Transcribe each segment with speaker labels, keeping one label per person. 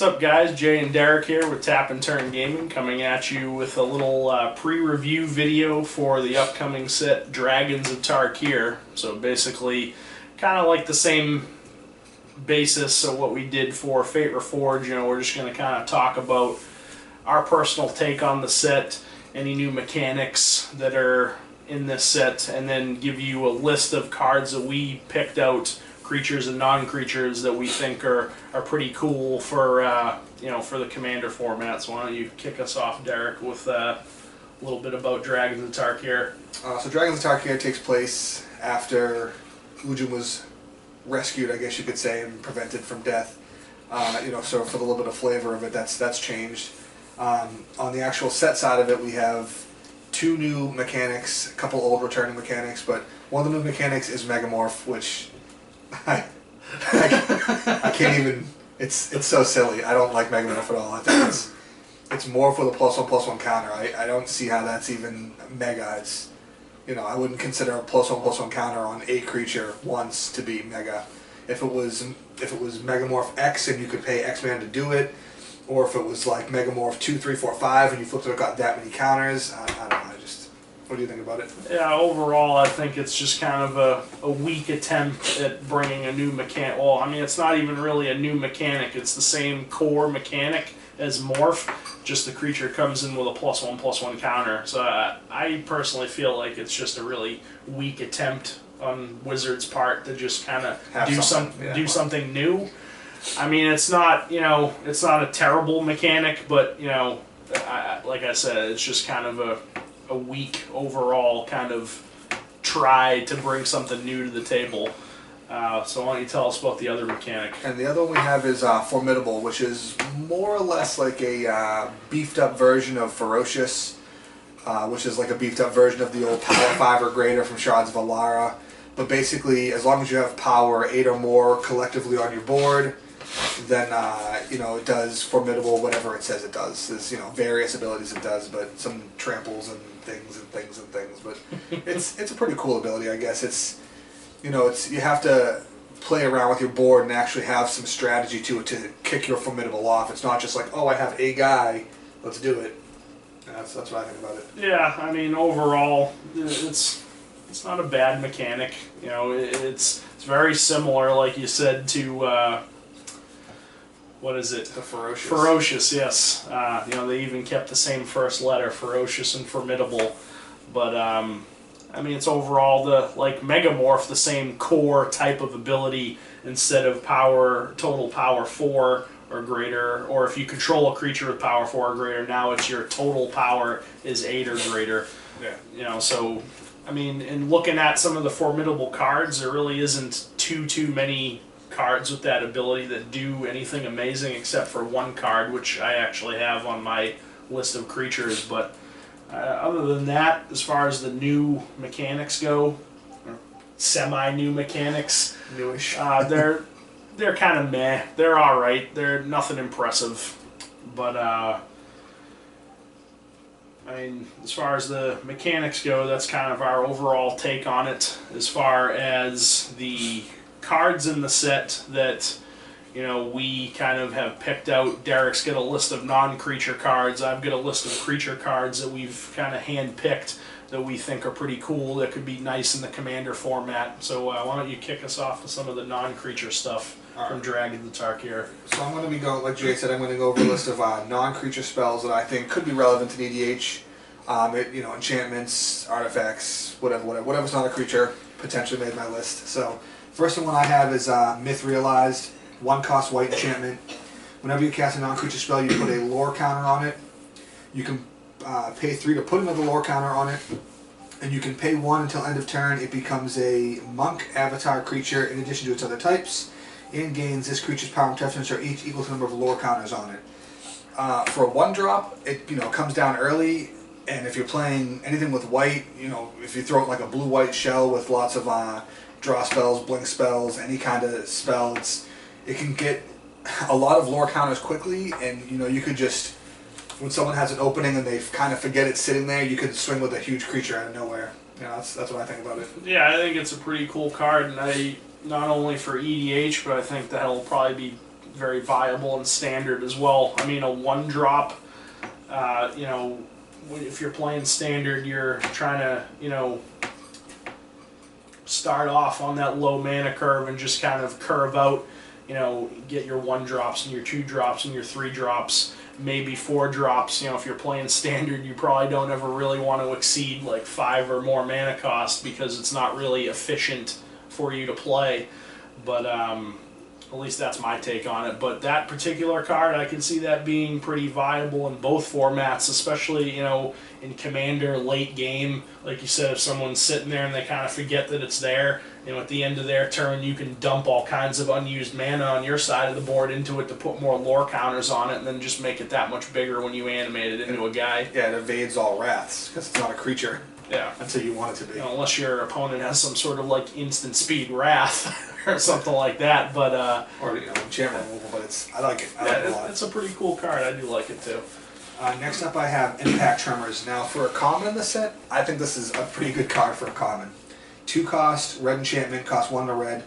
Speaker 1: up, guys? Jay and Derek here with Tap and Turn Gaming, coming at you with a little pre-review video for the upcoming set Dragons of Tarkir. So basically, kind of like the same basis of what we did for Fate Reforged. You know, we're just going to kind of talk about our personal take on the set, any new mechanics that are in this set, and then give you a list of cards that we picked out, creatures and non-creatures that we think are pretty cool for you know, for the Commander format. So why don't you kick us off, Derek, with a little bit about Dragons of Tarkir.
Speaker 2: So Dragons of Tarkir takes place after Ujum was rescued, I guess you could say, and prevented from death. You know, so for the little bit of flavor of it, that's changed. On the actual set side of it, we have two new mechanics, a couple old returning mechanics, but one of the new mechanics is Megamorph, which I can't even. It's so silly. I don't like Megamorph at all. I think it's more for the +1/+1 counter. I don't see how that's even mega. It's, you know, I wouldn't consider a +1/+1 counter on a creature once to be mega. If it was Megamorph X and you could pay X mana to do it, or if it was like Megamorph 2, 3, 4, 5 and you flipped it and got that many counters, I don't know. What do you think about it?
Speaker 1: Yeah, overall, I think it's just kind of a weak attempt at bringing a new mechanic. Well, I mean, it's not even really a new mechanic. It's the same core mechanic as Morph, just the creature comes in with a +1/+1 counter. So I personally feel like it's just a really weak attempt on Wizards' part to just kind of do something new. I mean, it's not, you know, it's not a terrible mechanic, but, you know, like I said, it's just kind of a weak overall kind of try to bring something new to the table. So why don't you tell us about the other mechanic?
Speaker 2: And the other one we have is Formidable, which is more or less like a beefed up version of Ferocious, which is like a beefed up version of the old Power 5 or greater from Shards of Alara. But basically, as long as you have power 8 or more collectively on your board, then you know, it does Formidable whatever it says it does. There's, you know, various abilities it does, but some tramples and things and things and things. But it's a pretty cool ability, I guess. It's, you know, it's, you have to play around with your board and actually have some strategy to it to kick your Formidable off. It's not just like, oh, I have a guy, let's do it. That's what I think about it.
Speaker 1: Yeah, I mean, overall, it's not a bad mechanic. You know, it's very similar, like you said, to what is it?
Speaker 2: The Ferocious.
Speaker 1: Ferocious, yes. You know, they even kept the same first letter, Ferocious and Formidable. But I mean, it's overall like Megamorph, the same core type of ability instead of total power 4 or greater, or if you control a creature with power 4 or greater, now it's your total power is 8 or greater.
Speaker 2: Yeah.
Speaker 1: You know, so I mean, in looking at some of the Formidable cards, there really isn't too many cards with that ability that do anything amazing, except for one card, which I actually have on my list of creatures. But other than that, as far as the new mechanics go, or semi-new mechanics,
Speaker 2: newish,
Speaker 1: they're kind of meh. They're all right. They're nothing impressive, but I mean, as far as the mechanics go, that's kind of our overall take on it. As far as the cards in the set that, you know, we kind of have picked out. Derek's got a list of non-creature cards. I've got a list of creature cards that we've kind of hand-picked that we think are pretty cool, that could be nice in the Commander format. So why don't you kick us off with some of the non-creature stuff from Dragons of Tarkir.
Speaker 2: So I'm going to be going, like Jay said, I'm going to go over a list of non-creature spells that I think could be relevant in EDH. You know, enchantments, artifacts, whatever's not a creature, potentially made my list. So first one I have is Myth Realized, 1-cost white enchantment. Whenever you cast a non-creature spell, you put a lore counter on it. You can pay 3 to put another lore counter on it, and you can pay 1 until end of turn. It becomes a monk avatar creature in addition to its other types, and gains this creature's power and toughness are each equal to the number of lore counters on it. For a 1-drop, it, you know, comes down early. And if you're playing anything with white, you know, if you throw it like a blue-white shell with lots of draw spells, blink spells, any kind of spell, it can get a lot of lore counters quickly, and, you know, you could just, when someone has an opening and they kind of forget it's sitting there, you could swing with a huge creature out of nowhere. You know, that's what I think about it.
Speaker 1: Yeah, I think it's a pretty cool card, and not only for EDH, but I think that'll probably be very viable in standard as well. I mean, a 1-drop, you know, if you're playing standard, you're trying to, you know, start off on that low mana curve and just kind of curve out, you know, get your 1-drops and your 2-drops and your 3-drops, maybe 4-drops. You know, if you're playing standard, you probably don't ever really want to exceed like 5 or more mana cost because it's not really efficient for you to play. But at least that's my take on it. But that particular card, I can see that being pretty viable in both formats, especially, you know, in Commander late game. Like you said, if someone's sitting there and they kind of forget that it's there, you know, at the end of their turn, you can dump all kinds of unused mana on your side of the board into it to put more lore counters on it, and then just make it that much bigger when you animate it into a guy.
Speaker 2: Yeah, it evades all wraths because it's not a creature.
Speaker 1: Yeah.
Speaker 2: Until you want it to be.
Speaker 1: You know, unless your opponent has some sort of like instant speed wrath or something like that, but
Speaker 2: or, you know, enchantment removal. But I like it. I like it a lot.
Speaker 1: It's a pretty cool card. I do like it too.
Speaker 2: Next up, I have Impact Tremors. Now, for a common in the set, I think this is a pretty good card for a common. 2 cost, red enchantment, costs 1 to red.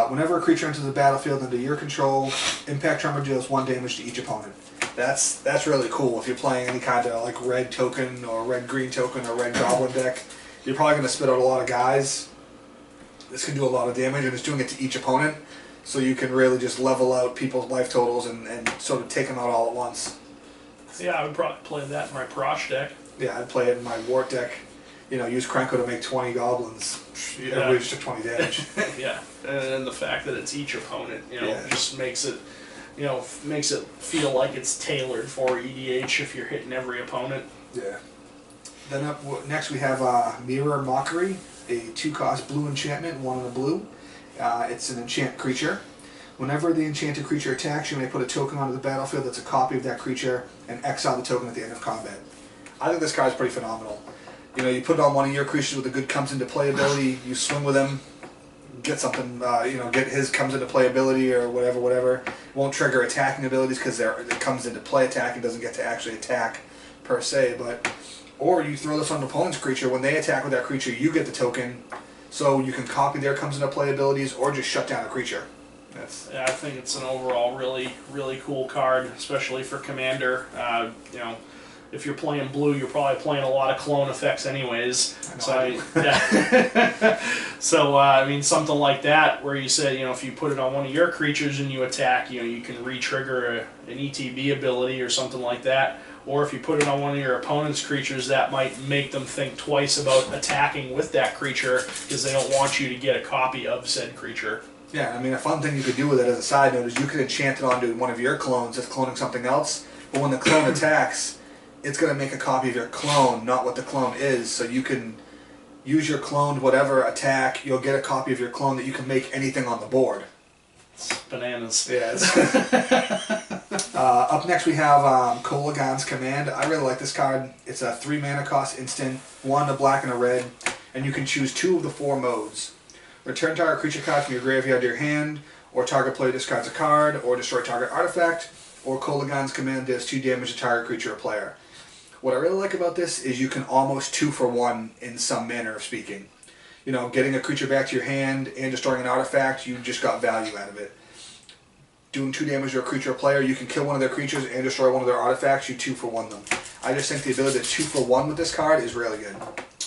Speaker 2: Whenever a creature enters the battlefield under your control, Impact Tremor deals 1 damage to each opponent. That's really cool if you're playing any kind of like red token or red-green token or red goblin deck. You're probably going to spit out a lot of guys. This can do a lot of damage, and it's doing it to each opponent, so you can really just level out people's life totals and sort of take them out all at once.
Speaker 1: Yeah, I would probably play that in my Prosh deck.
Speaker 2: Yeah, I'd play it in my Wart deck. You know, use Krenko to make 20 goblins. Everybody just took 20 damage.
Speaker 1: Yeah, and then the fact that it's each opponent, you know,
Speaker 2: Yeah.
Speaker 1: just makes it, you know, makes it feel like it's tailored for EDH if you're hitting every opponent.
Speaker 2: Yeah. Then next we have Mirror Mockery, a 2-cost blue enchantment, 1 in a blue. It's an enchant creature. Whenever the enchanted creature attacks, you may put a token onto the battlefield that's a copy of that creature and exile the token at the end of combat. I think this card is pretty phenomenal. You know, you put it on one of your creatures with a good comes into play ability, you swing with him, get something, you know, get his comes into play ability or whatever. It won't trigger attacking abilities because it comes into play attacking, doesn't get to actually attack per se. Or you throw this on an opponent's creature, when they attack with that creature, you get the token, so you can copy their comes into play abilities or just shut down a creature.
Speaker 1: Yeah, I think it's an overall really, really cool card, especially for Commander. You know, if you're playing blue, you're probably playing a lot of clone effects anyways. So I mean, something like that, where you said, you know, if you put it on one of your creatures and you attack, you know, you can re-trigger an ETB ability or something like that. Or if you put it on one of your opponent's creatures, that might make them think twice about attacking with that creature because they don't want you to get a copy of said creature.
Speaker 2: Yeah, I mean, a fun thing you could do with it as a side note is you could enchant it onto one of your clones that's cloning something else, but when the clone attacks, it's going to make a copy of your clone, not what the clone is, so you can use your clone, whatever attack, you'll get a copy of your clone that you can make anything on the board.
Speaker 1: It's bananas.
Speaker 2: Yes. Up next we have Kolaghan's Command. I really like this card. It's a 3 mana cost instant, 1 a black and a red, and you can choose 2 of the 4 modes. Return target creature card from your graveyard to your hand, or target player discards a card, or destroy target artifact, or Kolaghan's Command does 2 damage to target creature or player. What I really like about this is you can almost 2 for 1 in some manner of speaking. You know, getting a creature back to your hand and destroying an artifact, you just got value out of it. Doing 2 damage to a creature or player, you can kill one of their creatures and destroy one of their artifacts, you 2 for 1 them. I just think the ability to 2 for 1 with this card is really good.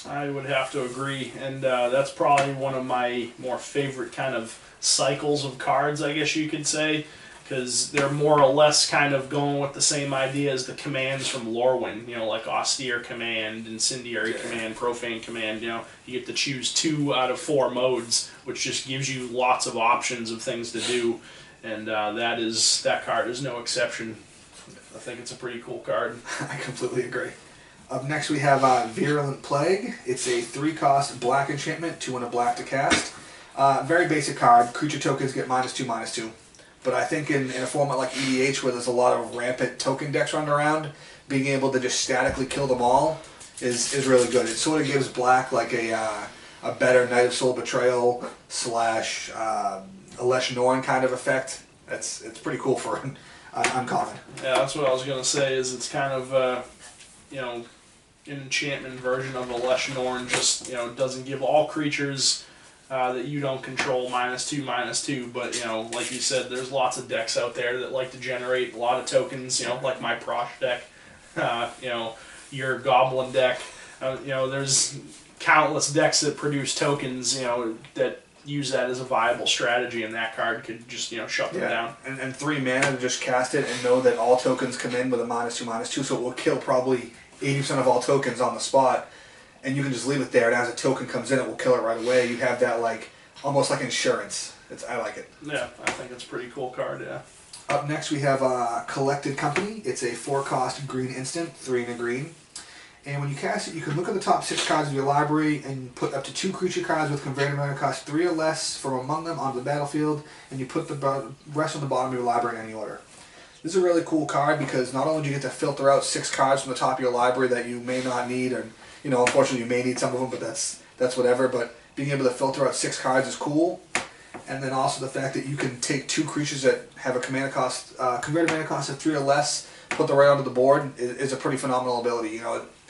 Speaker 1: I would have to agree, and that's probably one of my more favorite kind of cycles of cards, I guess you could say, because they're more or less kind of going with the same idea as the commands from Lorwyn, you know, like Austere Command, Incendiary Command, Profane Command. You know, you get to choose 2 out of 4 modes, which just gives you lots of options of things to do, and that card is no exception. I think it's a pretty cool card.
Speaker 2: I completely agree. Up next we have Virulent Plague. It's a 3-cost black enchantment, 2 and a black to cast. Very basic card. Creature tokens get -2/-2. But I think in a format like EDH, where there's a lot of rampant token decks running around, being able to just statically kill them all is really good. It sort of gives black like a better Knight of Soul Betrayal / Elesh Norn kind of effect. It's pretty cool for an uncommon.
Speaker 1: Yeah, that's what I was gonna say. Is it's kind of you know, an enchantment version of Elesh Norn. Just, you know, doesn't give all creatures that you don't control, -2/-2. But like you said, there's lots of decks out there that like to generate a lot of tokens. Like my Prosh deck, your Goblin deck. There's countless decks that produce tokens. That use that as a viable strategy, and that card could just shut them down.
Speaker 2: And 3 mana to just cast it and know that all tokens come in with a -2/-2, so it will kill probably 80% of all tokens on the spot. And you can just leave it there, and as a token comes in, it will kill it right away. You have that almost like insurance. I like it.
Speaker 1: Yeah, I think it's a pretty cool card. Yeah.
Speaker 2: Up next we have Collected Company. It's a 4-cost green instant, 3 and a green. And when you cast it, you can look at the top 6 cards of your library and put up to 2 creature cards with converted mana cost 3 or less from among them onto the battlefield, and you put the rest on the bottom of your library in any order. This is a really cool card because not only do you get to filter out 6 cards from the top of your library that you may not need, or unfortunately you may need some of them, but that's whatever. But being able to filter out 6 cards is cool. And then also the fact that you can take 2 creatures that have a converted mana cost of 3 or less, put them right onto the board is a pretty phenomenal ability.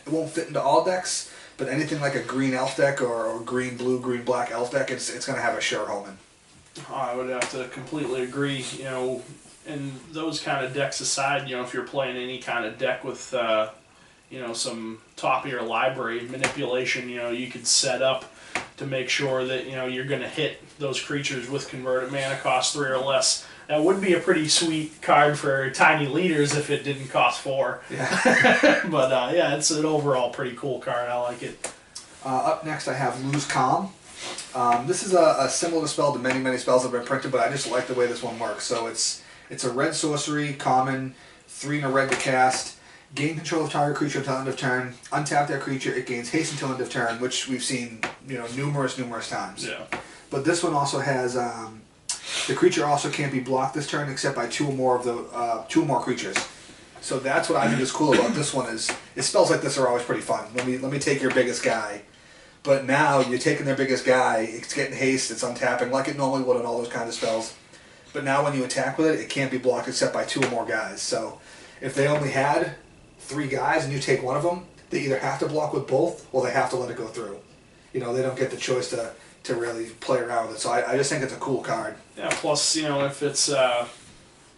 Speaker 2: It won't fit into all decks, but anything like a green elf deck or green blue, green black elf deck, it's going to have a sure home in.
Speaker 1: I would have to completely agree. And those kind of decks aside, if you're playing any kind of deck with some top of your library manipulation, you could set up to make sure that you're going to hit those creatures with converted mana cost 3 or less. That would be a pretty sweet card for tiny leaders if it didn't cost 4.
Speaker 2: Yeah.
Speaker 1: But it's an overall pretty cool card. I like it.
Speaker 2: Up next I have Lose Calm. This is a similar spell to many spells that have been printed, but I just like the way this one works. So it's a red sorcery, common, 3 and a red to cast. Gain control of target creature until end of turn. Untap that creature. It gains haste until end of turn, which we've seen numerous times.
Speaker 1: Yeah.
Speaker 2: But this one also has the creature also can't be blocked this turn except by 2 or more creatures. So that's what I think is cool about this one is spells like this are always pretty fun. Let me take your biggest guy. But now you're taking their biggest guy. It's getting haste. It's untapping like it normally would in all those kind of spells. But now when you attack with it, it can't be blocked except by 2 or more guys. So if they only had 3 guys and you take one of them, they either have to block with both or they have to let it go through. They don't get the choice to really play around with it. So I just think it's a cool card.
Speaker 1: Yeah, plus, if it's a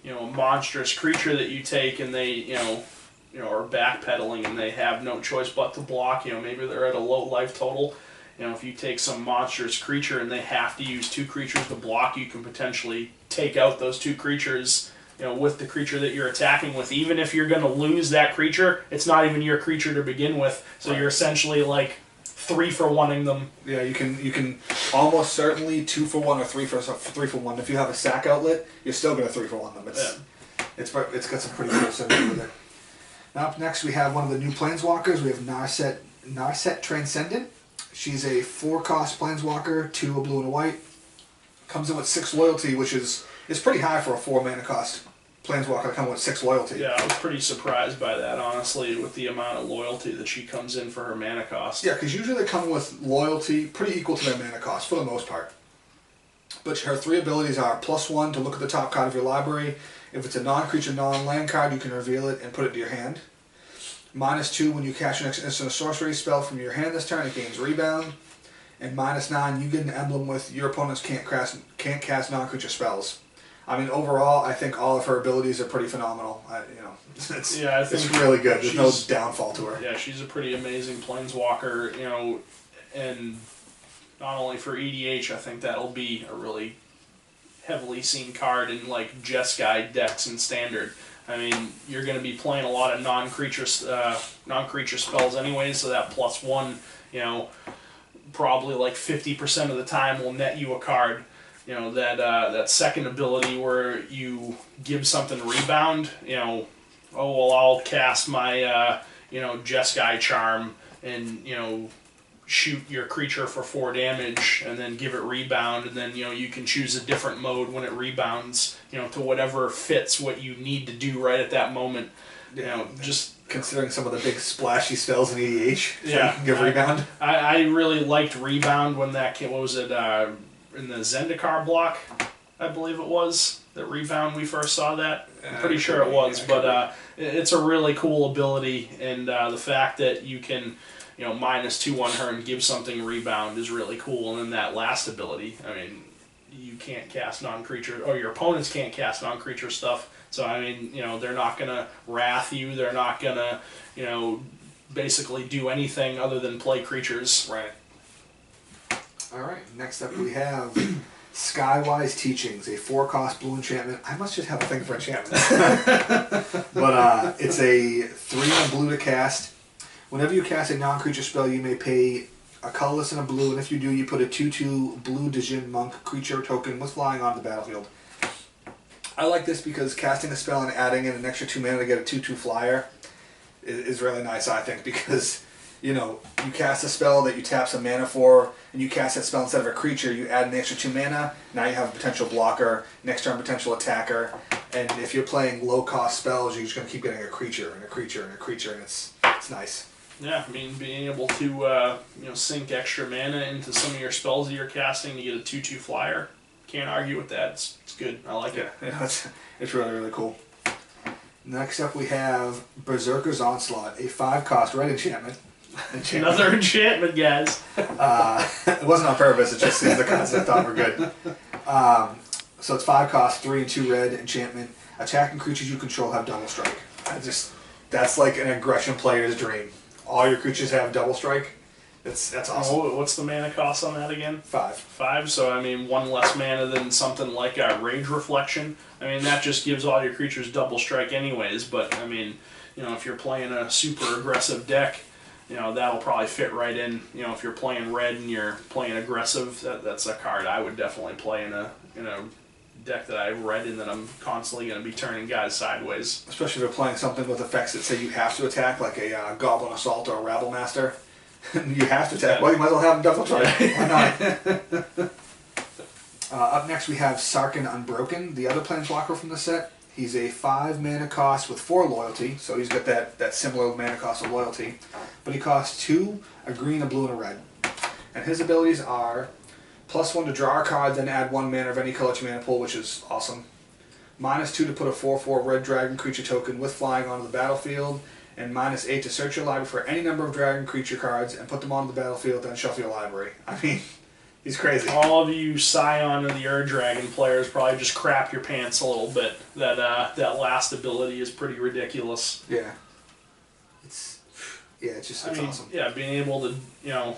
Speaker 1: monstrous creature that you take and they, are backpedaling and they have no choice but to block, maybe they're at a low life total. If you take some monstrous creature and they have to use 2 creatures to block, you can potentially take out those 2 creatures, with the creature that you're attacking with. Even if you're going to lose that creature, it's not even your creature to begin with. So You're essentially 3 for 1ing them.
Speaker 2: Yeah, you can almost certainly 2 for 1 or 3 for 1. If you have a sack outlet, you're still going to 3 for 1 them. It's got some pretty cool synergy with it. Now up next we have one of the new planeswalkers. We have Narset Transcendent. She's a 4-cost planeswalker, 2 a blue and a white. Comes in with 6 loyalty, which is pretty high for a 4 mana cost planeswalker to come with 6 loyalty.
Speaker 1: Yeah, I was pretty surprised by that, honestly, with the amount of loyalty that she comes in for her mana cost.
Speaker 2: Yeah, because usually they come with loyalty pretty equal to their mana cost, for the most part. But her 3 abilities are +1 to look at the top card of your library. If it's a non-creature, non-land card, you can reveal it and put it to your hand. -2 when you cast your next instant or sorcery spell from your hand this turn, it gains rebound. And -9, you get an emblem with your opponents can't cast non-creature spells. I mean, overall, I think all of her abilities are pretty phenomenal. It's really good. There's no downfall to her.
Speaker 1: Yeah, she's a pretty amazing planeswalker, and not only for EDH, I think that'll be a really heavily seen card in Jeskai decks and Standard. I mean, you're going to be playing a lot of non-creature spells anyway, so that +1, probably 50% of the time will net you a card. That second ability where you give something rebound, I'll cast my, Jeskai Charm and, shoot your creature for 4 damage and then give it rebound, and then, you can choose a different mode when it rebounds, to whatever fits what you need to do right at that moment. Just
Speaker 2: considering some of the big splashy spells in EDH, so
Speaker 1: yeah,
Speaker 2: you can give rebound.
Speaker 1: I really liked rebound when that came, what was it, in the Zendikar block, I believe it was, that rebound we first saw that. I'm pretty sure it was, but it's a really cool ability, and the fact that you can, -2 on her and give something rebound is really cool. And then that last ability, I mean, you can't cast non-creature, or your opponents can't cast non-creature stuff. So, I mean, they're not going to wrath you. They're not going to, basically do anything other than play creatures.
Speaker 2: Right. All right. Next up we have Skywise Teachings, a 4-cost blue enchantment. I must just have a thing for enchantments. But it's a 3 and a blue to cast. Whenever you cast a non-creature spell, you may pay a colorless and a blue, and if you do, you put a 2/2 blue Djinn Monk creature token with flying on the battlefield. I like this because casting a spell and adding in an extra 2 mana to get a 2/2 flyer is really nice, I think, because you cast a spell that you tap some mana for, and you cast that spell instead of a creature, you add an extra 2 mana, now you have a potential blocker, next turn potential attacker, and if you're playing low-cost spells, you're just going to keep getting a creature, and a creature, and a creature, and it's nice.
Speaker 1: Yeah, I mean, being able to sink extra mana into some of your spells that you're casting to get a 2/2 flyer, can't argue with that. It's good. I like it.
Speaker 2: Yeah, it's really, really cool. Next up we have Berserker's Onslaught, a 5-cost red enchantment.
Speaker 1: Another enchantment, guys.
Speaker 2: It wasn't on purpose, it just seems the concept thought were good. So it's 5 cost, 3 and 2 red enchantment. Attacking creatures you control have double strike. That's like an aggression player's dream. All your creatures have double strike. That's awesome.
Speaker 1: Oh, what's the mana cost on that again?
Speaker 2: 5.
Speaker 1: 5, so I mean 1 less mana than something like a Rage Reflection. I mean, that just gives all your creatures double strike anyways, but I mean, if you're playing a super aggressive deck, that'll probably fit right in. If you're playing red and you're playing aggressive, that's a card I would definitely play in a deck that I've read and that I'm constantly going to be turning guys sideways.
Speaker 2: Especially if you're playing something with effects that say you have to attack, like a Goblin Assault or a Rabble Master. You have to attack. Well, you might as well have them double strike. Why not? Up next we have Sarkhan Unbroken, the other planeswalker from the set. He's a 5 mana cost with 4 loyalty, so he's got that similar mana cost of loyalty. But he costs 2, a green, a blue, and a red. And his abilities are +1 to draw a card, then add 1 mana of any color to your mana pool, which is awesome. -2 to put a 4/4 red dragon creature token with flying onto the battlefield, and -8 to search your library for any number of dragon creature cards and put them onto the battlefield, then shuffle your library. I mean, he's crazy.
Speaker 1: All of you Scion and the Ur Dragon players probably just crap your pants a little bit. That last ability is pretty ridiculous.
Speaker 2: Yeah. It's awesome.
Speaker 1: Yeah, being able to,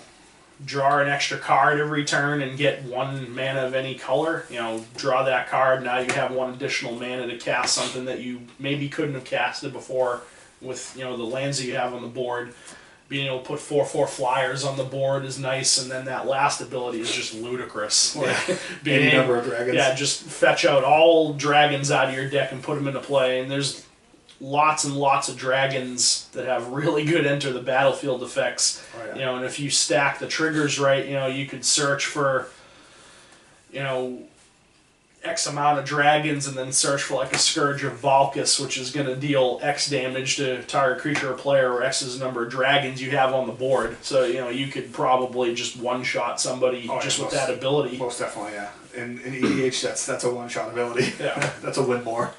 Speaker 1: draw an extra card every turn and get 1 mana of any color, draw that card, now you have 1 additional mana to cast something that you maybe couldn't have casted before with, the lands that you have on the board. Being able to put 4/4 flyers on the board is nice, and then that last ability is just ludicrous.
Speaker 2: Any number of dragons.
Speaker 1: Yeah, just fetch out all dragons out of your deck and put them into play, and there's lots and lots of dragons that have really good enter the battlefield effects.
Speaker 2: Oh, yeah.
Speaker 1: And if you stack the triggers right, you could search for, X amount of dragons and then search for like a Scourge of Valkus, which is going to deal X damage to target creature or player, or X's number of dragons you have on the board. So, you could probably just one-shot somebody with that ability.
Speaker 2: Most definitely, yeah. In EDH, that's a one-shot ability.
Speaker 1: Yeah.
Speaker 2: That's a win more.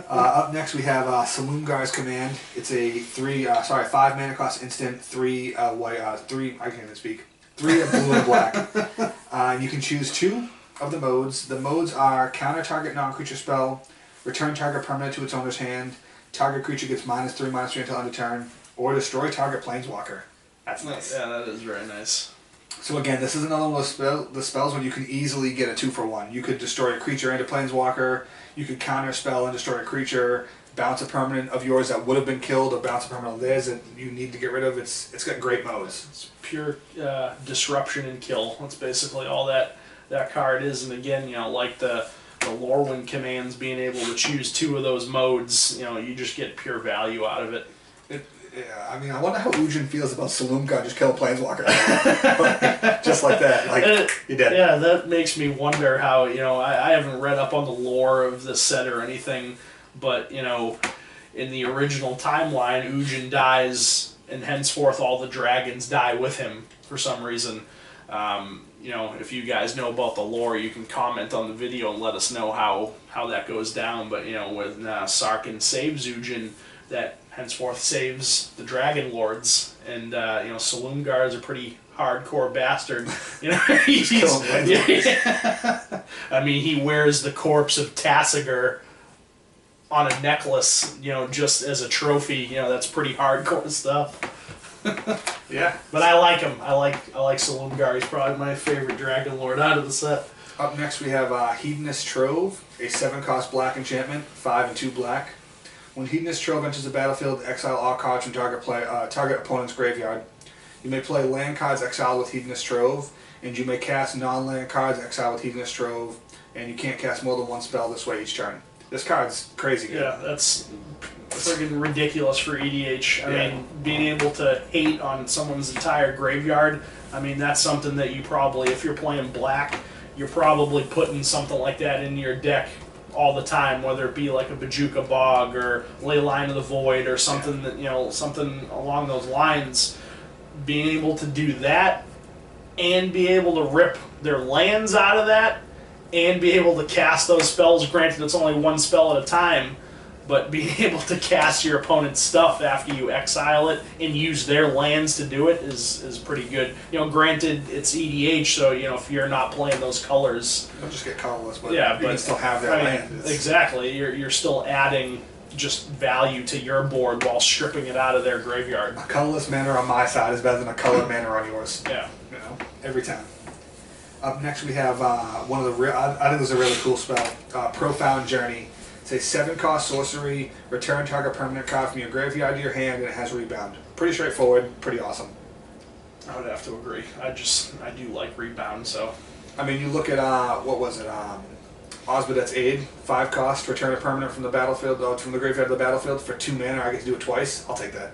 Speaker 2: Up next we have Salumgar's Command. It's a 5 mana cost instant, 3 white, 3, I can't even speak, 3 of blue and black. You can choose 2 of the modes. The modes are counter target non-creature spell, return target permanent to its owner's hand, target creature gets -3/-3 until end of turn, or destroy target planeswalker. That's nice.
Speaker 1: Yeah, that is very nice.
Speaker 2: So again, this is another one of the spells when you can easily get a 2-for-1. You could destroy a creature and a planeswalker, you could counter spell and destroy a creature, bounce a permanent of yours that would have been killed, or bounce a permanent of theirs that you need to get rid of. It's got great modes.
Speaker 1: It's pure disruption and kill. That's basically all that card is. And again, like the Lorwyn commands, being able to choose 2 of those modes, you just get pure value out of it.
Speaker 2: Yeah, I mean, I wonder how Ujin feels about Salumgar just kill a planeswalker. Just like that. You did.
Speaker 1: Yeah, that makes me wonder how, I haven't read up on the lore of this set or anything, but, in the original timeline, Ujin dies, and henceforth all the dragons die with him for some reason. If you guys know about the lore, you can comment on the video and let us know how that goes down. But, when Sarkhan saves Ujin, that henceforth saves the Dragon Lords, and you know, Saloon Guard's a pretty hardcore bastard. You know, I mean, he wears the corpse of Tassiger on a necklace, you know, just as a trophy. You know, that's pretty hardcore stuff.
Speaker 2: Yeah.
Speaker 1: But I like him. I like Saloon Guard. He's probably my favorite Dragon Lord out of the set.
Speaker 2: Up next we have Hedonist Trove, a 7-cost black enchantment, 5 and 2 black. When Hedonist Trove enters the battlefield, exile all cards from target opponent's graveyard. You may play land cards exiled with Hedonist Trove, and you may cast non-land cards exiled with Hedonist Trove, and you can't cast more than one spell this way each turn. This card's crazy good.
Speaker 1: Yeah, that's friggin' ridiculous for EDH. I mean, being able to hate on someone's entire graveyard, I mean, that's something that you probably, if you're playing black, you're probably putting something like that in your deck all the time, whether it be like a Bajuka Bog or Leyline of the Void or something that, you know, something along those lines. Being able to do that and be able to rip their lands out of that and be able to cast those spells, granted it's only one spell at a time, but being able to cast your opponent's stuff after you exile it and use their lands to do it is pretty good. You know, granted it's EDH, so you know if you're not playing those colors,
Speaker 2: You'll just get colorless, but
Speaker 1: yeah,
Speaker 2: you
Speaker 1: but
Speaker 2: can still have their land.
Speaker 1: Exactly, you're still adding just value to your board while stripping it out of their graveyard.
Speaker 2: A colorless mana on my side is better than a colored mana on yours.
Speaker 1: Yeah,
Speaker 2: you know, every time. Up next we have one of the real. I think this is a really cool spell, Profound Journey. It's a 7-cost sorcery. Return target permanent card from your graveyard to your hand, and it has rebound. Pretty straightforward. Pretty awesome.
Speaker 1: I would have to agree. I do like rebound. So,
Speaker 2: I mean, you look at what was it? Osbodet's Aid, 5-cost. Return a permanent from the battlefield, from the graveyard to the battlefield for 2 mana. I get to do it twice. I'll take that.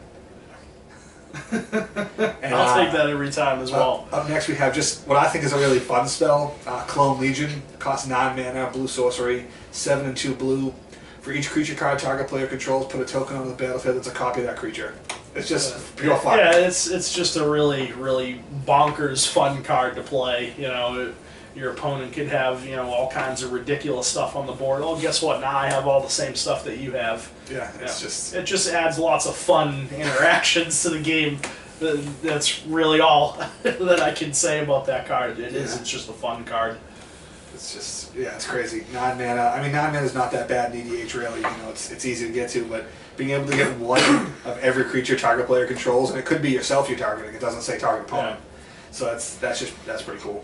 Speaker 1: And I'll take that every time as well.
Speaker 2: Up next we have just what I think is a really fun spell, Clone Legion. Costs 9 mana, blue sorcery, 7 and 2 blue. For each creature card target player controls, put a token on the battlefield that's a copy of that creature. It's just pure fun.
Speaker 1: Yeah, it's just a really, really bonkers fun card to play. You know, your opponent could have, you know, all kinds of ridiculous stuff on the board. Oh, guess what? Now I have all the same stuff that you have.
Speaker 2: Yeah, it's
Speaker 1: it just adds lots of fun interactions to the game. That's really all that I can say about that card. It's just a fun card.
Speaker 2: It's just, it's crazy. 9 mana. I mean, 9 mana is not that bad in EDH, really. You know, it's easy to get to, but being able to get one of every creature target player controls, and it could be yourself you're targeting. It doesn't say target opponent. So that's pretty cool.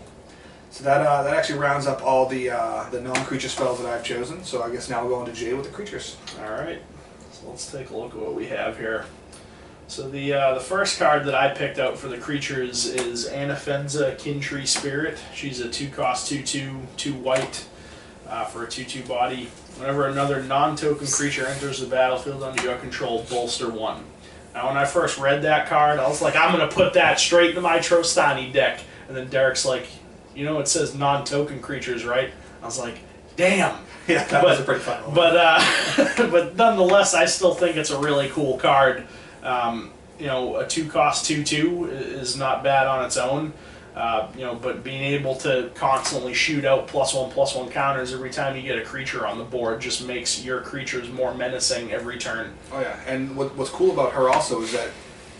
Speaker 2: So that actually rounds up all the non-creature spells that I've chosen. So I guess now we'll go into Jay with the creatures.
Speaker 1: All right. So let's take a look at what we have here. So the first card that I picked out for the creatures is Anafenza Kintree Spirit. She's a 2-cost 2/2, 2 white for a 2/2 body. Whenever another non-token creature enters the battlefield under your control, bolster 1. Now when I first read that card, I was like, I'm going to put that straight into my Trostani deck. And then Derek's like, you know it says non-token creatures, right? I was like, damn.
Speaker 2: Yeah, that was a pretty fun one.
Speaker 1: But nonetheless, I still think it's a really cool card. You know, a 2-cost 2/2 is not bad on its own. You know, but being able to constantly shoot out +1/+1 counters every time you get a creature on the board just makes your creatures more menacing every turn.
Speaker 2: Oh yeah, and what's cool about her also is that,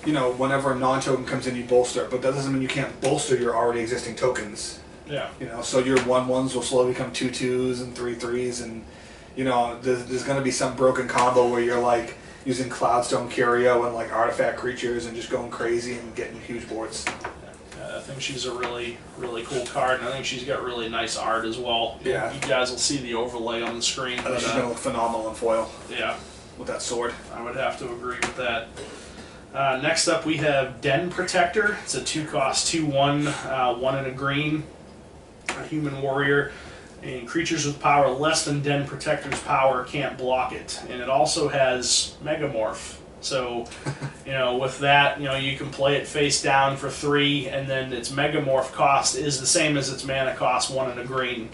Speaker 2: you know, whenever a non-token comes in, you bolster, but that doesn't mean you can't bolster your already existing tokens.
Speaker 1: Yeah.
Speaker 2: You know, so your 1/1s will slowly become 2/2s and 3/3s, and you know, there's going to be some broken combo where you're like using Cloudstone Curio and like artifact creatures and just going crazy and getting huge boards.
Speaker 1: I think she's a really, really cool card, and I think she's got really nice art as well.
Speaker 2: Yeah.
Speaker 1: You guys will see the overlay on the screen.
Speaker 2: I think she's going to look phenomenal in foil.
Speaker 1: Yeah.
Speaker 2: With that sword.
Speaker 1: I would have to agree with that. Next up we have Den Protector. It's a 2-cost 2/1, 1 and a green. A human warrior. And creatures with power less than Den Protector's power can't block it. And it also has Megamorph. So, you know, with that, you know, you can play it face down for 3, and then its Megamorph cost is the same as its mana cost, 1 and a green.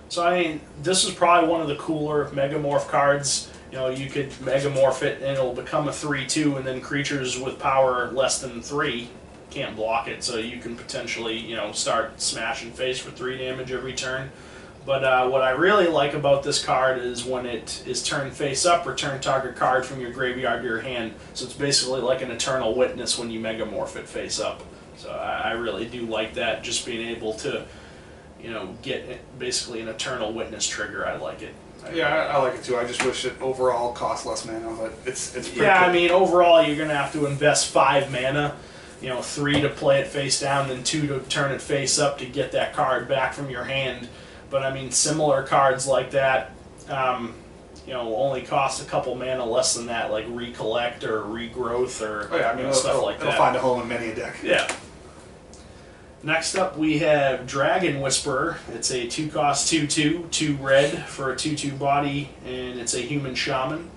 Speaker 1: So, I mean, this is probably one of the cooler Megamorph cards. You know, you could Megamorph it, and it'll become a 3/2, and then creatures with power less than 3 can't block it. So you can potentially, you know, start smashing face for 3 damage every turn. But what I really like about this card is when it is turned face up, return target card from your graveyard to your hand. So it's basically like an Eternal Witness when you Megamorph it face up. So I really do like that, just being able to, get basically an Eternal Witness trigger. I like it.
Speaker 2: Yeah, I like it too. I just wish it overall cost less mana, but it's pretty cool.
Speaker 1: I mean, overall you're going to have to invest 5 mana, 3 to play it face down, then 2 to turn it face up to get that card back from your hand. But I mean, similar cards like that, only cost a couple mana less than that, like Recollect or Regrowth or stuff like that.
Speaker 2: It'll find a home in many a deck.
Speaker 1: Yeah. Next up, we have Dragon Whisperer. It's a 2-cost 2/2, 2 red for a 2/2 body, and it's a human shaman.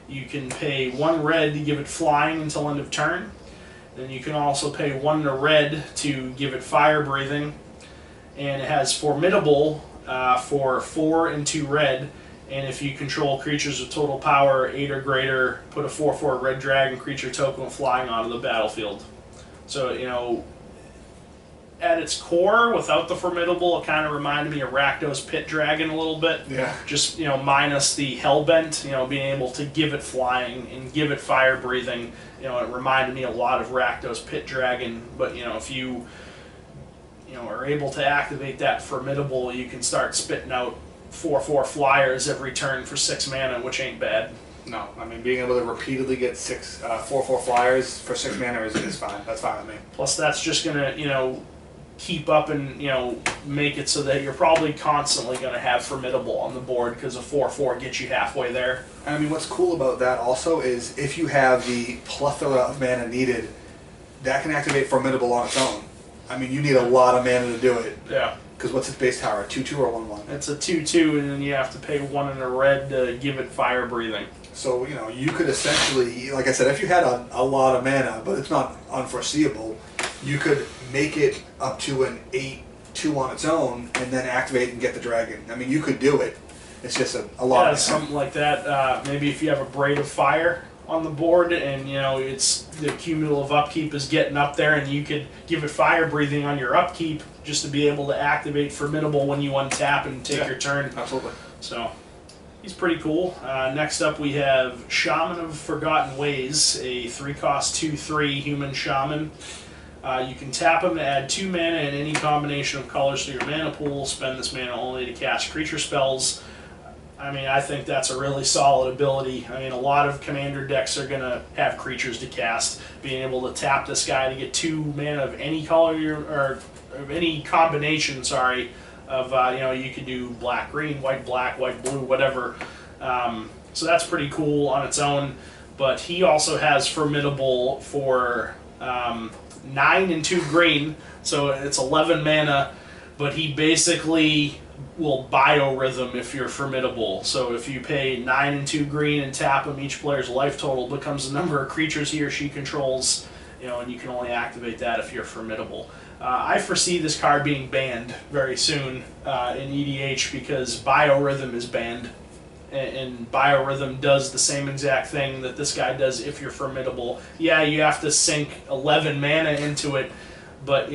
Speaker 1: You can pay 1 red to give it flying until end of turn. Then you can also pay 1 red to give it fire breathing, and it has Formidable for 4 and 2 red. And if you control creatures with total power 8 or greater, put a 4/4 red dragon creature token with flying onto the battlefield. So, at its core, without the Formidable, it kind of reminded me of Rakdos Pit Dragon a little bit.
Speaker 2: Yeah.
Speaker 1: Just, minus the Hellbent, being able to give it flying and give it fire breathing. It reminded me a lot of Rakdos Pit Dragon. But, if you, are able to activate that Formidable, you can start spitting out 4/4 flyers every turn for 6 mana, which ain't bad.
Speaker 2: No, I mean, being able to repeatedly get 4/4 flyers for 6 mana is fine. That's fine with me.
Speaker 1: Plus, that's just going to, keep up and, make it so that you're probably constantly going to have Formidable on the board because a 4/4 gets you halfway there.
Speaker 2: And I mean, what's cool about that also is if you have the plethora of mana needed, that can activate Formidable on its own. I mean, you need a lot of mana to do it.
Speaker 1: Yeah.
Speaker 2: Because what's its base tower, 2/2 or 1/1?
Speaker 1: It's a 2/2, and then you have to pay 1 and a red to give it fire breathing.
Speaker 2: So, you could essentially, like I said, if you had a lot of mana, but it's not unforeseeable, you could make it up to an 8/2 on its own, and then activate and get the dragon. I mean, you could do it. It's just a lot of mana.
Speaker 1: Something like that. Maybe if you have a Braid of Fire on the board, and it's the cumulative upkeep is getting up there, and you could give it fire breathing on your upkeep just to be able to activate Formidable when you untap and take your turn.
Speaker 2: Absolutely.
Speaker 1: So he's pretty cool. Next up, we have Shaman of Forgotten Ways, a 3-cost 2/3 human shaman. You can tap him to add 2 mana in any combination of colors to your mana pool. Spend this mana only to cast creature spells. I mean, I think that's a really solid ability. I mean, a lot of commander decks are going to have creatures to cast. Being able to tap this guy to get 2 mana of any color or of any combination, of you could do black-green, white-black, white-blue, whatever. So that's pretty cool on its own. But he also has Formidable for 9 and 2 green, so it's 11 mana. But he basically will biorhythm if you're Formidable. So if you pay 9 and 2 green and tap him, each player's life total becomes the number of creatures he or she controls, and you can only activate that if you're Formidable. I foresee this card being banned very soon in EDH because biorhythm is banned. And biorhythm does the same exact thing that this guy does if you're Formidable. Yeah, you have to sink 11 mana into it, but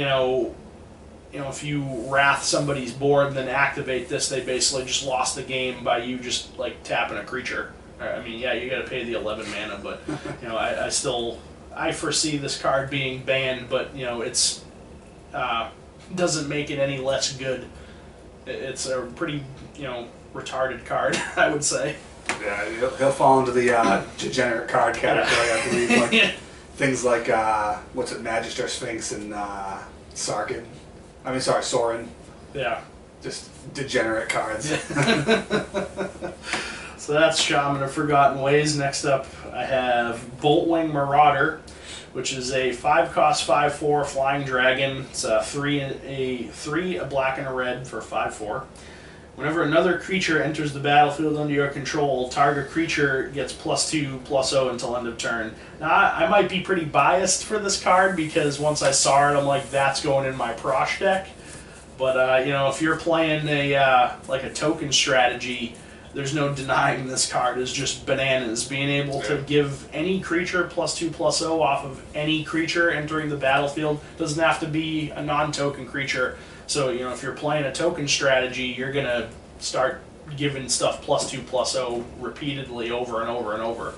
Speaker 1: if you wrath somebody's board and then activate this, they basically just lost the game by you just like tapping a creature. I mean, yeah, you got to pay the 11 mana, but I foresee this card being banned, but it's doesn't make it any less good. It's a pretty retarded card, I would say.
Speaker 2: Yeah, he'll fall into the degenerate card category, I believe. Like, things like Magister Sphinx and Sorin. Yeah. Just degenerate cards.
Speaker 1: So that's Shaman of Forgotten Ways. Next up, I have Boltwing Marauder, which is a 5-cost 5/4 flying dragon. It's a 3, a black and a red for 5/4. Whenever another creature enters the battlefield under your control, target creature gets +2/+0 until end of turn. Now, I might be pretty biased for this card because once I saw it, I'm like, that's going in my Prosh deck. But if you're playing a token strategy, there's no denying this card is just bananas. Being able to give any creature +2/+0 off of any creature entering the battlefield doesn't have to be a non-token creature. So, if you're playing a token strategy, you're going to start giving stuff +2/+0 repeatedly over and over and over.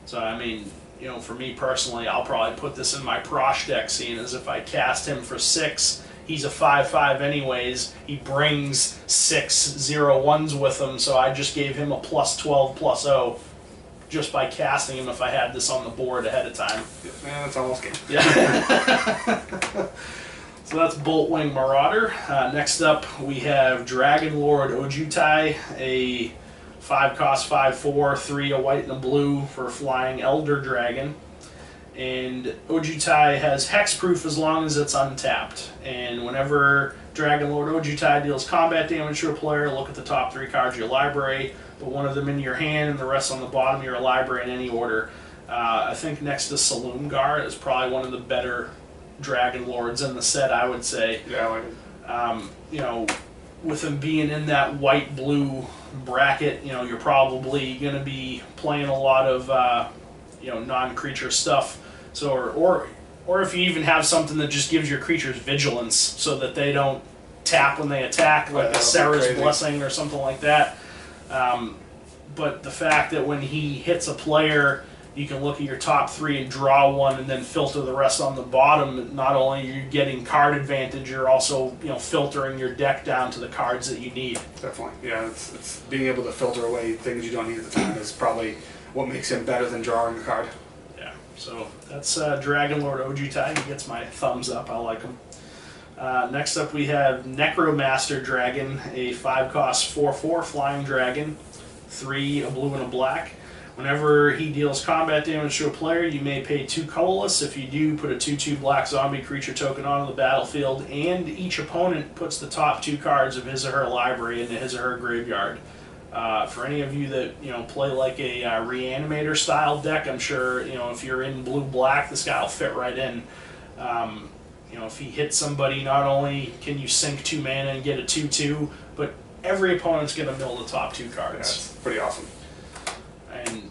Speaker 1: So I mean, you know, for me personally, I'll probably put this in my Prosh deck, seeing as if I cast him for 6, he's a 5/5 anyways. He brings 6 0/1s with him, so I just gave him a +12/+0 just by casting him if I had this on the board ahead of time.
Speaker 2: Man, that's almost game.
Speaker 1: Yeah. So that's Boltwing Marauder. Next up, we have Dragon Lord Ojutai, a 5-cost 5/4, 3 a white and a blue for flying Elder Dragon. And Ojutai has hexproof as long as it's untapped. And whenever Dragon Lord Ojutai deals combat damage to a player, look at the top 3 cards of your library, put one of them in your hand and the rest on the bottom of your library in any order. I think next to Saloomgar is probably one of the better Dragon Lords in the set, I would say.
Speaker 2: Yeah, I like it.
Speaker 1: You know, with him being in that white-blue bracket, you know, you're probably going to be playing a lot of, you know, non-creature stuff. So, or if you even have something that just gives your creatures vigilance so that they don't tap when they attack, like a Sarah's Blessing or something like that. But the fact that when he hits a player, you can look at your top 3 and draw one, and then filter the rest on the bottom. Not only are you getting card advantage, you're also, you know, filtering your deck down to the cards that you need.
Speaker 2: Definitely, yeah. It's being able to filter away things you don't need at the time is probably what makes him better than drawing a card.
Speaker 1: Yeah. So that's Dragon Lord Ojutai. He gets my thumbs up. I like him. Next up, we have Necromaster Dragon, a 5-cost 4/4 flying dragon, 3 a blue and a black. Whenever he deals combat damage to a player, you may pay 2 colorless. If you do, put a 2/2 black zombie creature token onto the battlefield, and each opponent puts the top 2 cards of his or her library into his or her graveyard. For any of you that, you know, play like a Reanimator style deck, I'm sure, you know, if you're in blue-black, this guy will fit right in. You know, if he hits somebody, not only can you sink 2 mana and get a 2/2, but every opponent's going to mill the top 2 cards.
Speaker 2: That's pretty awesome.
Speaker 1: And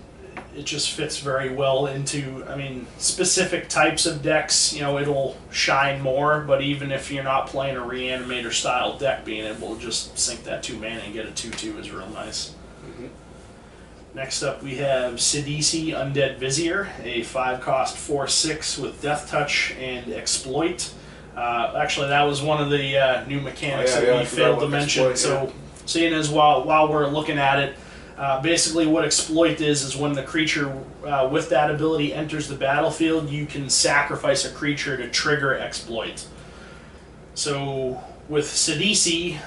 Speaker 1: it just fits very well into, I mean, specific types of decks, you know, it'll shine more, but even if you're not playing a Reanimator style deck, being able to just sink that 2 mana and get a 2/2 is real nice.
Speaker 2: Mm-hmm.
Speaker 1: Next up, we have Sidisi Undead Vizier, a 5-cost 4/6 with Death Touch and Exploit. Actually, that was one of the new mechanics that we failed to mention.
Speaker 2: Exploit,
Speaker 1: so, seeing as while we're looking at it, basically what Exploit is when the creature with that ability enters the battlefield, you can sacrifice a creature to trigger Exploit. So with Sidisi,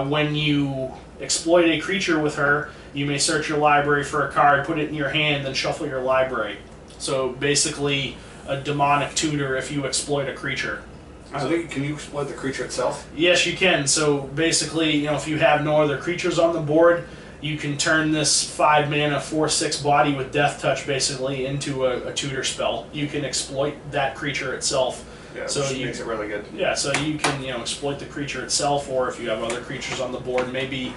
Speaker 1: when you exploit a creature with her, you may search your library for a card, put it in your hand, then shuffle your library. So basically a demonic tutor if you exploit a creature.
Speaker 2: Can you exploit the creature itself?
Speaker 1: Yes, you can. So basically, you know, if you have no other creatures on the board, you can turn this 5 mana 4/6 body with Death Touch basically into a tutor spell. You can exploit that creature itself.
Speaker 2: Yeah,
Speaker 1: so
Speaker 2: which makes it really good.
Speaker 1: Yeah, so you can, you know, exploit the creature itself, or if you have other creatures on the board, maybe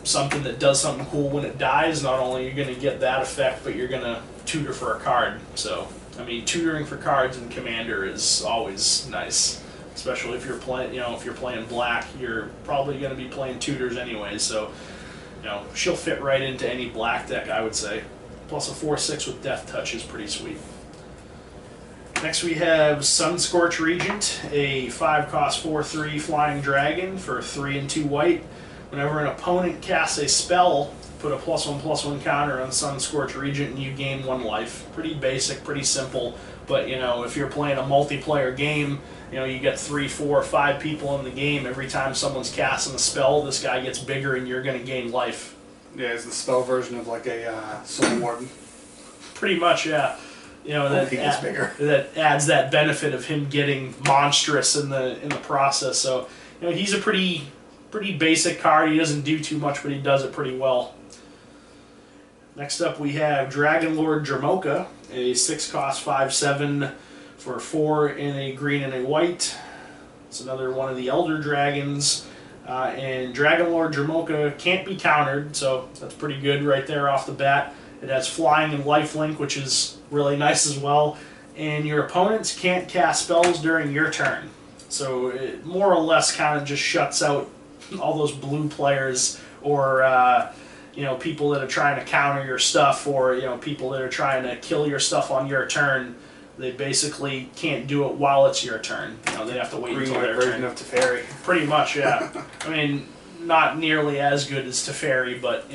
Speaker 1: something that does something cool when it dies. Not only are you going to get that effect, but you're going to tutor for a card. So, I mean, tutoring for cards in Commander is always nice. Especially if you're playing, you know, if you're playing black, you're probably going to be playing tutors anyway. So, you know, she'll fit right into any black deck, I would say. Plus a 4/6 with Death Touch is pretty sweet. Next we have Sunscorch Regent, a 5-cost 4/3 flying dragon for 3 and 2 white. Whenever an opponent casts a spell, put a +1/+1 counter on Sunscorch Regent and you gain 1 life. Pretty basic, pretty simple, but you know, if you're playing a multiplayer game, you know, you get 3, 4, 5 people in the game. Every time someone's casting a spell, this guy gets bigger and you're going to gain life.
Speaker 2: Yeah, it's the spell version of like a Soul Warden.
Speaker 1: Pretty much, yeah. You know, that adds that benefit of him getting monstrous in the process. So, you know, he's a pretty basic card. He doesn't do too much, but he does it pretty well. Next up, we have Dragon Lord Dramoka, a 6-cost 5/7 for 4 in a green and a white. It's another one of the Elder Dragons. And Dragon Lord Dramoka can't be countered, so that's pretty good right there off the bat. It has flying and lifelink, which is really nice as well. And your opponents can't cast spells during your turn. So it more or less kind of just shuts out all those blue players or people that are trying to counter your stuff, or people that are trying to kill your stuff on your turn. They basically can't do it while it's your turn. They have to wait until their turn.
Speaker 2: Version of Teferi.
Speaker 1: Pretty much, yeah. I mean, not nearly as good as Teferi, but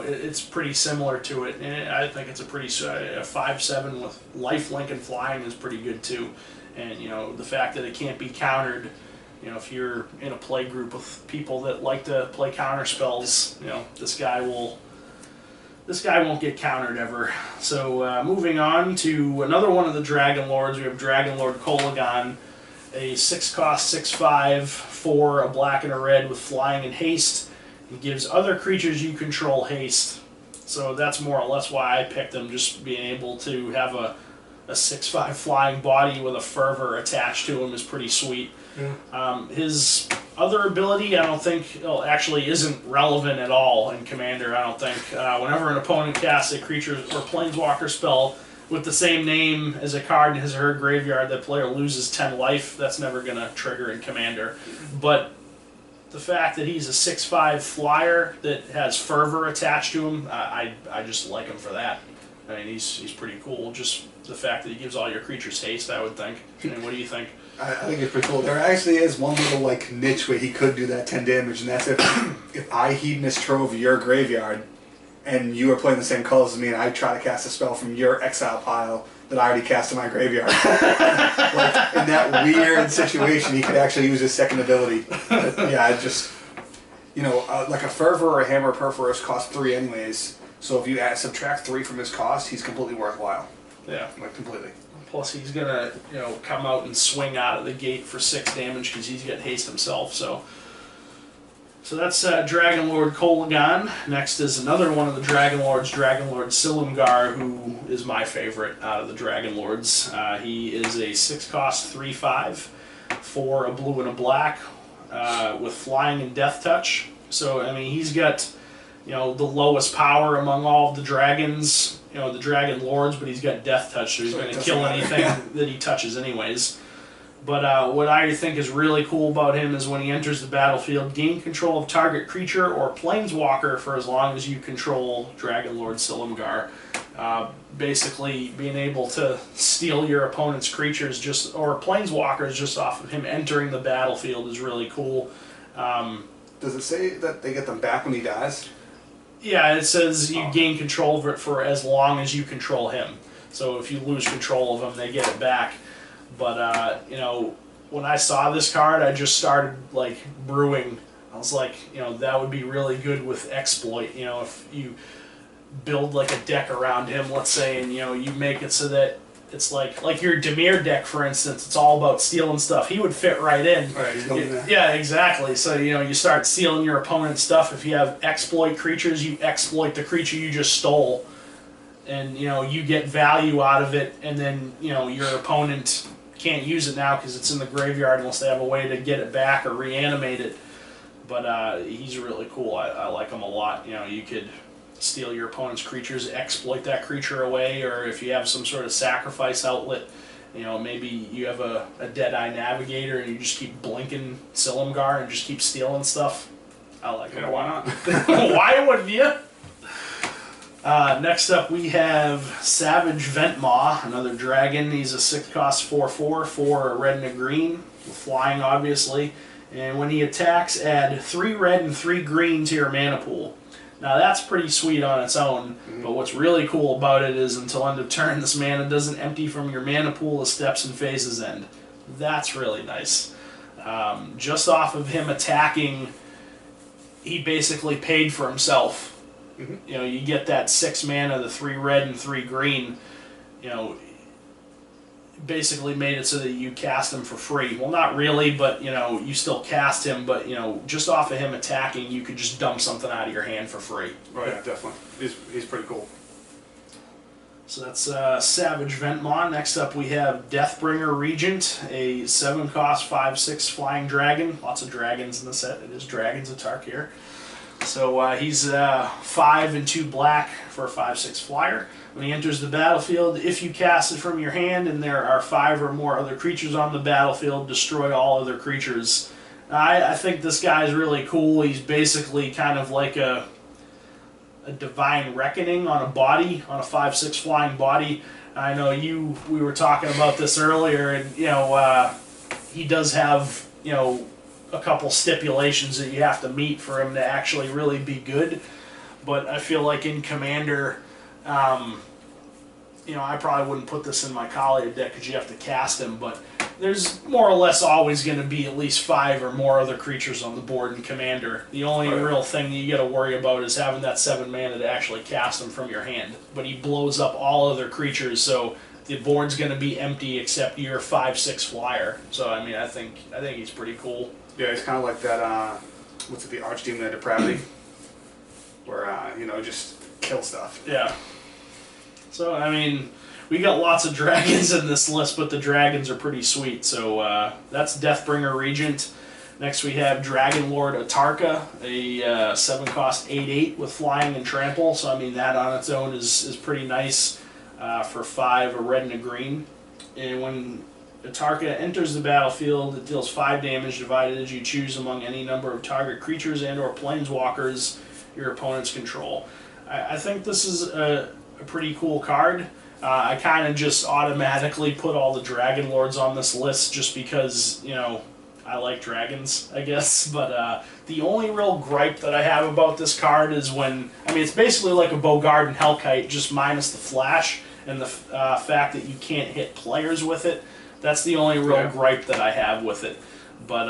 Speaker 1: it's pretty similar to it. And I think it's a 5/7 with lifelink and flying is pretty good too. And the fact that it can't be countered. If you're in a play group with people that like to play counter spells, this guy won't get countered ever. So moving on to another one of the Dragon Lords, we have Dragon Lord Kolagon, a 6-cost 6/5 for a black and a red with flying and haste. He gives other creatures you control haste. So that's more or less why I picked him, just being able to have a 6/5 flying body with a fervor attached to him is pretty sweet. Yeah. His other ability, I don't think, actually isn't relevant at all in Commander, I don't think. Whenever an opponent casts a creature or planeswalker spell with the same name as a card in his or her graveyard, that player loses 10 life. That's never going to trigger in Commander. But the fact that he's a 6/5 flyer that has fervor attached to him, I just like him for that. I mean, he's pretty cool. Just the fact that he gives all your creatures haste, I would think. I mean, what do you think?
Speaker 2: I think it's pretty cool. There actually is one little niche where he could do that 10 damage, and that's if I Hedonist Trove your graveyard, and you are playing the same colors as me, and I try to cast a spell from your exile pile that I already cast in my graveyard. In that weird situation, he could actually use his second ability. But, yeah, like a Fervor or a Hammer Perforus cost 3 anyways, so if you subtract 3 from his cost, he's completely worthwhile.
Speaker 1: Yeah.
Speaker 2: Completely.
Speaker 1: Plus, he's gonna, come out and swing out of the gate for 6 damage because he's got haste himself. So that's Dragon Lord Kolagon. Next is another one of the Dragon Lords, Dragon Lord Silumgar, who is my favorite out of the Dragon Lords. He is a 6-cost 3/5 for a blue and a black with flying and death touch. So I mean, he's got the lowest power among all of the dragons. The Dragon Lords, but he's got Death Touch, so he's going to kill anything that he touches anyways. But what I think is really cool about him is when he enters the battlefield, gain control of target creature or planeswalker for as long as you control Dragon Lord Silumgar. Basically, being able to steal your opponent's creatures or planeswalkers just off of him entering the battlefield is really cool.
Speaker 2: Does it say that they get them back when he dies?
Speaker 1: Yeah, it says you gain control of it for as long as you control him. So if you lose control of him, they get it back. But, when I saw this card, I just started, brewing. I was like, that would be really good with Exploit. If you build, a deck around him, let's say, and, you make it so that it's like your Dimir deck, for instance, it's all about stealing stuff. He would fit right in.
Speaker 2: Right, he's going there.
Speaker 1: Yeah, exactly. So, you start stealing your opponent's stuff. If you have exploit creatures, you exploit the creature you just stole. And, you get value out of it. And then, your opponent can't use it now because it's in the graveyard unless they have a way to get it back or reanimate it. But he's really cool. I like him a lot. You could steal your opponent's creatures, exploit that creature away, or if you have some sort of sacrifice outlet, maybe you have a Deadeye Navigator and you just keep blinking Silumgar and just keep stealing stuff. I like it.
Speaker 2: Why not?
Speaker 1: Why wouldn't you? Next up we have Savage Ventmaw, another dragon. He's a 6-cost 4/4 for a red and a green, with flying obviously, and when he attacks, add 3 red and 3 green to your mana pool. Now that's pretty sweet on its own, but what's really cool about it is until end of turn, this mana doesn't empty from your mana pool as steps and phases end. That's really nice. Just off of him attacking, he basically paid for himself. You get that 6 mana, the 3 red and 3 green, basically made it so that you cast him for free. Well, not really, but you still cast him, but just off of him attacking, you could just dump something out of your hand for free.
Speaker 2: Right, yeah, definitely. He's pretty cool.
Speaker 1: So that's Savage Ventmaw. Next up we have Deathbringer Regent, a 7-cost 5/6 flying dragon. Lots of dragons in the set. It is Dragons of Tarkir. So he's 5 and 2 black for a 5/6 flyer. When he enters the battlefield, if you cast it from your hand and there are 5 or more other creatures on the battlefield, destroy all other creatures. I think this guy is really cool. He's basically kind of like a divine reckoning on a body, on a 5/6 flying body. I know we were talking about this earlier, and he does have a couple stipulations that you have to meet for him to actually really be good. But I feel like in Commander, I probably wouldn't put this in my Collier deck because you have to cast him, but there's more or less always going to be at least 5 or more other creatures on the board in Commander. The only real thing that you got to worry about is having that 7 mana to actually cast him from your hand. But he blows up all other creatures, so the board's going to be empty except your 5/6 flyer. So I mean, I think he's pretty cool.
Speaker 3: Yeah, he's kind of like that. What's it? The Archdemon of Depravity, where just kill stuff.
Speaker 1: Yeah. So I mean, we got lots of dragons in this list, but the dragons are pretty sweet. So that's Deathbringer Regent. Next we have Dragon Lord Tarkir, a 7-cost 8/8 with flying and trample. So I mean, that on its own is pretty nice for 5, a red and a green. And when Tarkir enters the battlefield, it deals 5 damage divided as you choose among any number of target creatures and or planeswalkers your opponents control. I think this is a pretty cool card. I kind of just automatically put all the Dragon Lords on this list just because, I like dragons, I guess. But the only real gripe that I have about this card is it's basically like a Bogard and Hellkite, just minus the flash and the fact that you can't hit players with it. That's the only real gripe that I have with it. But,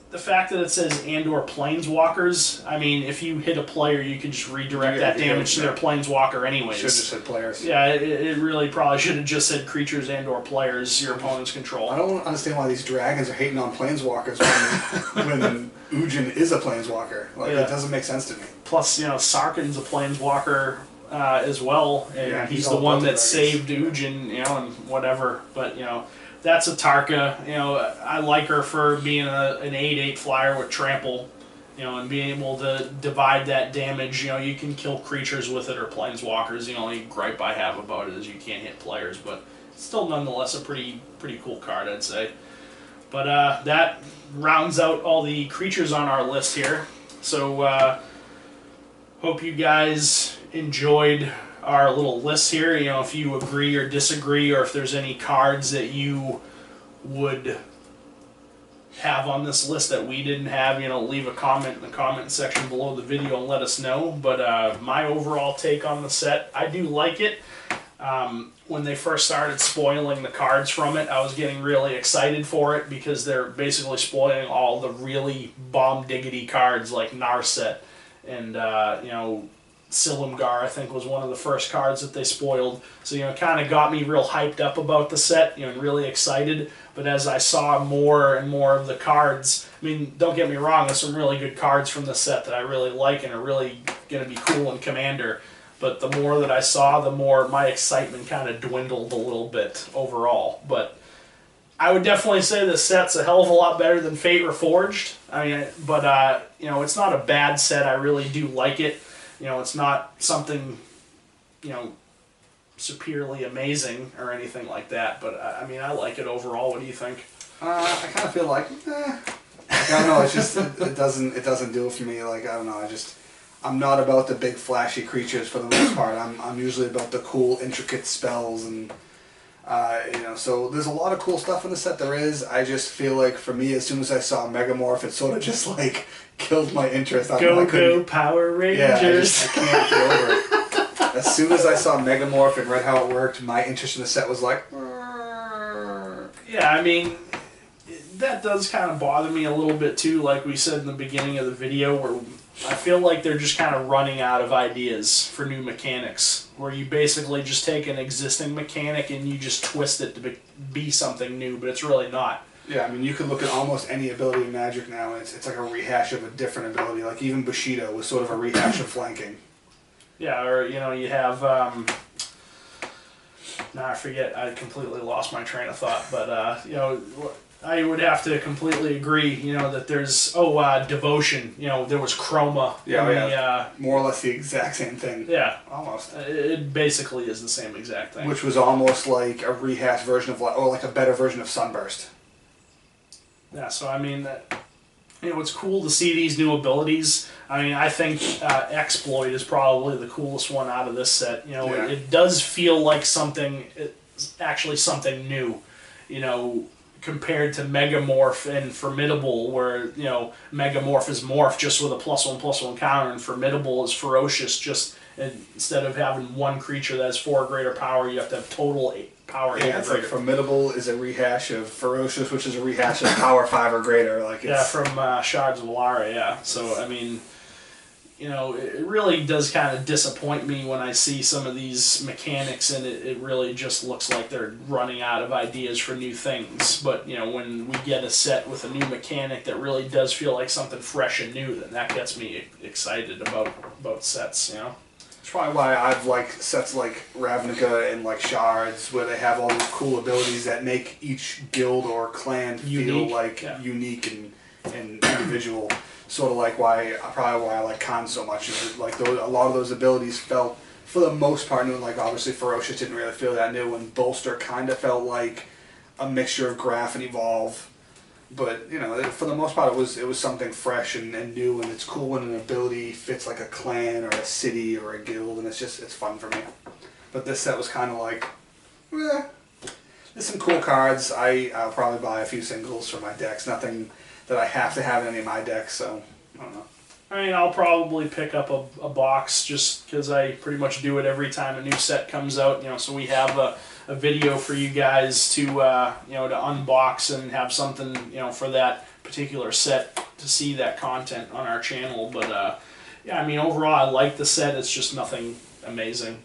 Speaker 1: the fact that it says and/or planeswalkers, I mean, if you hit a player, you can just redirect that damage to their planeswalker anyways.
Speaker 3: Should have just said players.
Speaker 1: Yeah, it really probably should have just said creatures and/or players your opponents control.
Speaker 3: I don't understand why these dragons are hating on planeswalkers when Ujin is a planeswalker. It doesn't make sense to me.
Speaker 1: Plus, Sarkhan's a planeswalker as well, and he's the one that saved Ujin, and whatever. But that's a Tarkir. I like her for being an 8/8 flyer with trample, and being able to divide that damage. You can kill creatures with it or planeswalkers. The only gripe I have about it is you can't hit players, but it's still nonetheless a pretty cool card, I'd say. But that rounds out all the creatures on our list here. So hope you guys enjoyed our little list here. If you agree or disagree, or if there's any cards that you would have on this list that we didn't have, leave a comment in the comment section below the video and let us know. But my overall take on the set, I do like it. When they first started spoiling the cards from it, I was getting really excited for it because they're basically spoiling all the really bomb-diggity cards like Narset and, Silumgar, I think, was one of the first cards that they spoiled. So, it kind of got me real hyped up about the set, and really excited. But as I saw more and more of the cards, I mean, don't get me wrong, there's some really good cards from the set that I really like and are really going to be cool in Commander. But the more that I saw, the more my excitement kind of dwindled a little bit overall. But I would definitely say this set's a hell of a lot better than Fate Reforged. It's not a bad set. I really do like it. It's not something, superiorly amazing or anything like that. But, I like it overall. What do you think?
Speaker 3: I kind of feel like, I don't know. It's just, it doesn't do it for me. I don't know. I'm not about the big flashy creatures for the most part. I'm usually about the cool, intricate spells and, so there's a lot of cool stuff in the set. There is. I just feel like for me, as soon as I saw Megamorph, it sort of just killed my interest.
Speaker 1: Go Power Rangers!
Speaker 3: I can't get over it. As soon as I saw Megamorph and read how it worked, my interest in the set was like.
Speaker 1: Yeah, that does kind of bother me a little bit too. Like we said in the beginning of the video, where I feel like they're just kind of running out of ideas for new mechanics, where you basically just take an existing mechanic and you just twist it to be something new, but it's really not.
Speaker 3: Yeah, you could look at almost any ability in Magic now, and it's like a rehash of a different ability. Like even Bushido was sort of a rehash of flanking.
Speaker 1: Yeah, or you have. I forget. I completely lost my train of thought, but I would have to completely agree. You know that there's Devotion. You know there was Chroma.
Speaker 3: Yeah, more or less the exact same thing.
Speaker 1: Yeah,
Speaker 3: almost.
Speaker 1: It basically is the same exact thing.
Speaker 3: Which was almost like a rehashed version of, or like a better version of Sunburst.
Speaker 1: Yeah, so I mean, it's cool to see these new abilities. I mean, I think Exploit is probably the coolest one out of this set. You know, it does feel like it's actually something new. You know, compared to Megamorph and Formidable, where, you know, Megamorph is Morph just with a +1/+1 counter, and Formidable is Ferocious, just instead of having one creature that has 4 greater power, you have to have total power 8 or
Speaker 3: it's
Speaker 1: greater.
Speaker 3: like Formidable is a rehash of Ferocious, which is a rehash of power 5 or greater. Like
Speaker 1: from Shards of Alara, yeah. So, I mean, you know, it really does kind of disappoint me when I see some of these mechanics, and it really just looks like they're running out of ideas for new things. But, you know, when we get a set with a new mechanic that really does feel like something fresh and new, then that gets me excited about sets, you know?
Speaker 3: That's probably why I've liked sets like Ravnica and like Shards, where they have all these cool abilities that make each guild or clan feel like unique and individual. Sort of like probably why I like Khan so much, is that, like, a lot of those abilities felt, for the most part, new. Like, obviously Ferocious didn't really feel that new, and Bolster kind of felt like a mixture of Graph and Evolve. But, you know, for the most part, it was something fresh and new, and it's cool when an ability fits like a clan or a city or a guild, and it's fun for me. But this set was kind of like, there's some cool cards. I'll probably buy a few singles for my decks. Nothing that I have to have in any of my decks, so I don't know.
Speaker 1: I mean, I'll probably pick up a box just because I pretty much do it every time a new set comes out. You know, so we have a video for you guys to to unbox and have something, you know, for that particular set to see that content on our channel. But yeah, I mean, overall I like the set. It's just nothing amazing.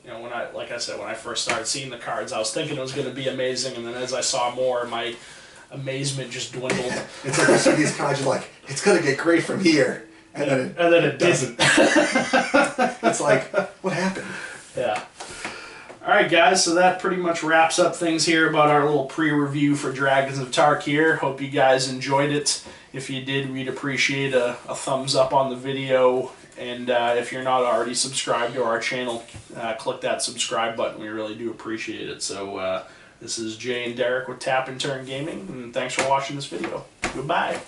Speaker 1: You know, when I first started seeing the cards, I was thinking it was going to be amazing, and then as I saw more, my amazement just dwindled.
Speaker 3: It's like you see these cards, you're like, it's gonna get great from here, and then it doesn't. It's like, what happened?
Speaker 1: Yeah. Alright guys, so that pretty much wraps up things here about our little pre-review for Dragons of Tarkir. Hope you guys enjoyed it. If you did, we'd appreciate a thumbs up on the video, and if you're not already subscribed to our channel, click that subscribe button. We really do appreciate it. So this is Jay and Derek with Tap and Turn Gaming, and thanks for watching this video. Goodbye.